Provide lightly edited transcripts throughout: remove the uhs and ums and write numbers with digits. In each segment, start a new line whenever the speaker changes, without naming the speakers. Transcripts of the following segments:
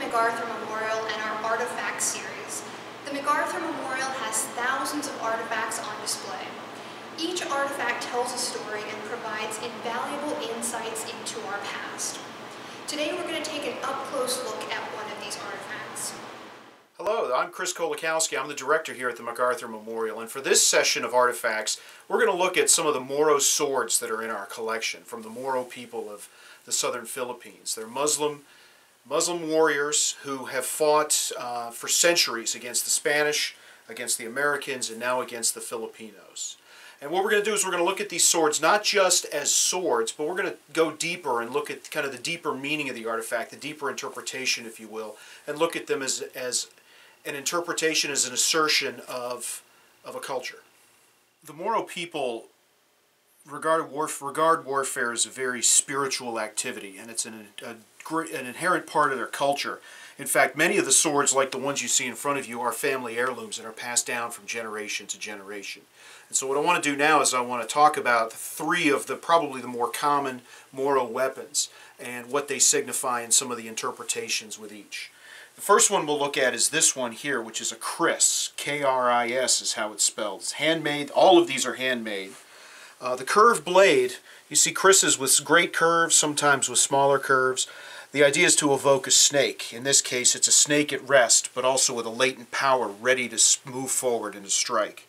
MacArthur Memorial and our Artifact series. The MacArthur Memorial has thousands of artifacts on display. Each artifact tells a story and provides invaluable insights into our past. Today we're going to take an up-close look at one of these artifacts.
Hello, I'm Chris Kolakowski. I'm the director here at the MacArthur Memorial, and for this session of artifacts, we're going to look at some of the Moro swords that are in our collection from the Moro people of the southern Philippines. They're Muslim warriors who have fought for centuries against the Spanish, against the Americans, and now against the Filipinos. And what we're going to do is we're going to look at these swords not just as swords, but we're going to go deeper and look at kind of the deeper meaning of the artifact, the deeper interpretation, if you will, and look at them as an interpretation, as an assertion of a culture. The Moro people regard warfare as a very spiritual activity, and it's an inherent part of their culture. In fact, many of the swords, like the ones you see in front of you, are family heirlooms and are passed down from generation to generation. And so what I want to do now is I want to talk about three of probably the more common Moro weapons and what they signify in some of the interpretations with each. The first one we'll look at is this one here, which is a kris. K-R-I-S is how it's spelled. It's handmade. All of these are handmade. The curved blade, you see krises with great curves, sometimes with smaller curves. The idea is to evoke a snake. In this case, it's a snake at rest, but also with a latent power ready to move forward and to strike.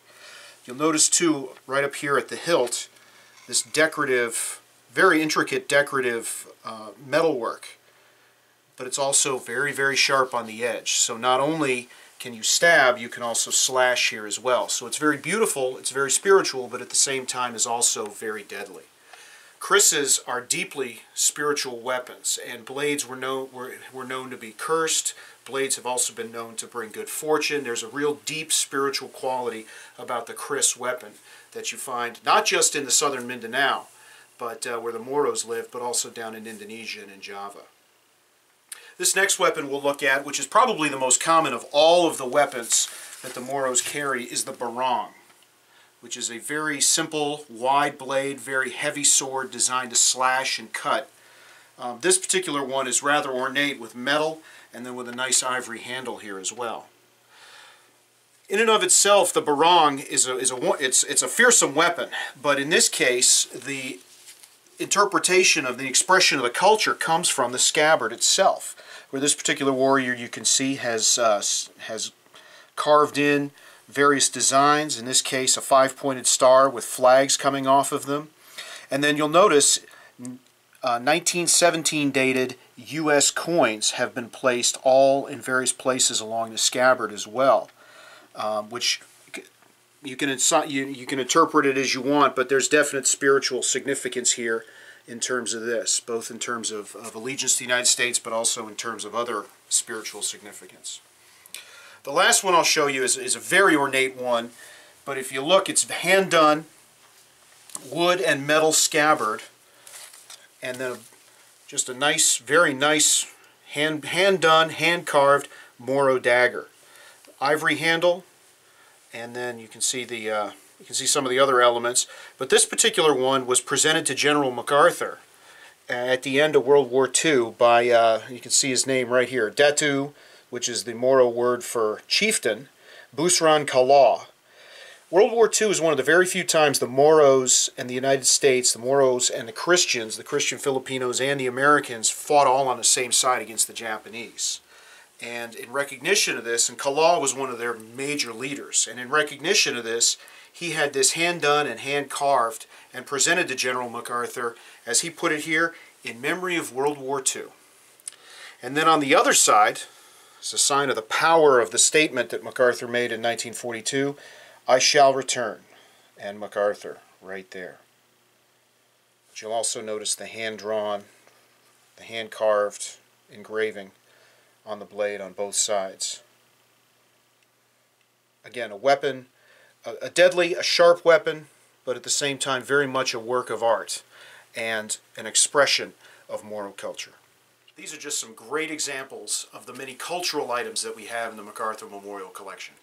You'll notice too, right up here at the hilt, this decorative, very intricate decorative metalwork. But it's also very, very sharp on the edge. So not only can you stab, you can also slash here as well. So it's very beautiful, it's very spiritual, but at the same time is also very deadly. Krises are deeply spiritual weapons, and blades were known to be cursed. Blades have also been known to bring good fortune. There's a real deep spiritual quality about the kris weapon that you find not just in the southern Mindanao, but where the Moros live, but also down in Indonesia and in Java. This next weapon we'll look at, which is probably the most common of all of the weapons that the Moros carry, is the barong, which is a very simple, wide blade, very heavy sword designed to slash and cut. This particular one is rather ornate with metal and then with a nice ivory handle here as well. In and of itself, the barong is a fearsome weapon, but in this case, the interpretation of the expression of the culture comes from the scabbard itself, where this particular warrior, you can see, has carved in various designs, in this case a five-pointed star with flags coming off of them. And then you'll notice 1917 dated U.S. coins have been placed all in various places along the scabbard as well, which you can interpret it as you want, but there's definite spiritual significance here in terms of this, both in terms of allegiance to the United States, but also in terms of other spiritual significance. The last one I'll show you is a very ornate one, but if you look, it's hand-done, wood and metal scabbard, and then just a nice, very nice, hand-done, hand-carved Moro dagger. Ivory handle, and then you can see some of the other elements. But this particular one was presented to General MacArthur at the end of World War II by, you can see his name right here, Datu, which is the Moro word for chieftain, Busran Kalaw. World War II is one of the very few times the Moros and the United States, the Moros and the Christians, the Christian Filipinos and the Americans, fought all on the same side against the Japanese. And in recognition of this, and Kalaw was one of their major leaders, and in recognition of this, he had this hand-done and hand-carved and presented to General MacArthur, as he put it here, in memory of World War II. And then on the other side, it's a sign of the power of the statement that MacArthur made in 1942, "I shall return," and MacArthur right there. But you'll also notice the hand-drawn, the hand-carved engraving on the blade on both sides. Again, a weapon, a deadly, a sharp weapon, but at the same time very much a work of art and an expression of Moro culture. These are just some great examples of the many cultural items that we have in the MacArthur Memorial Collection.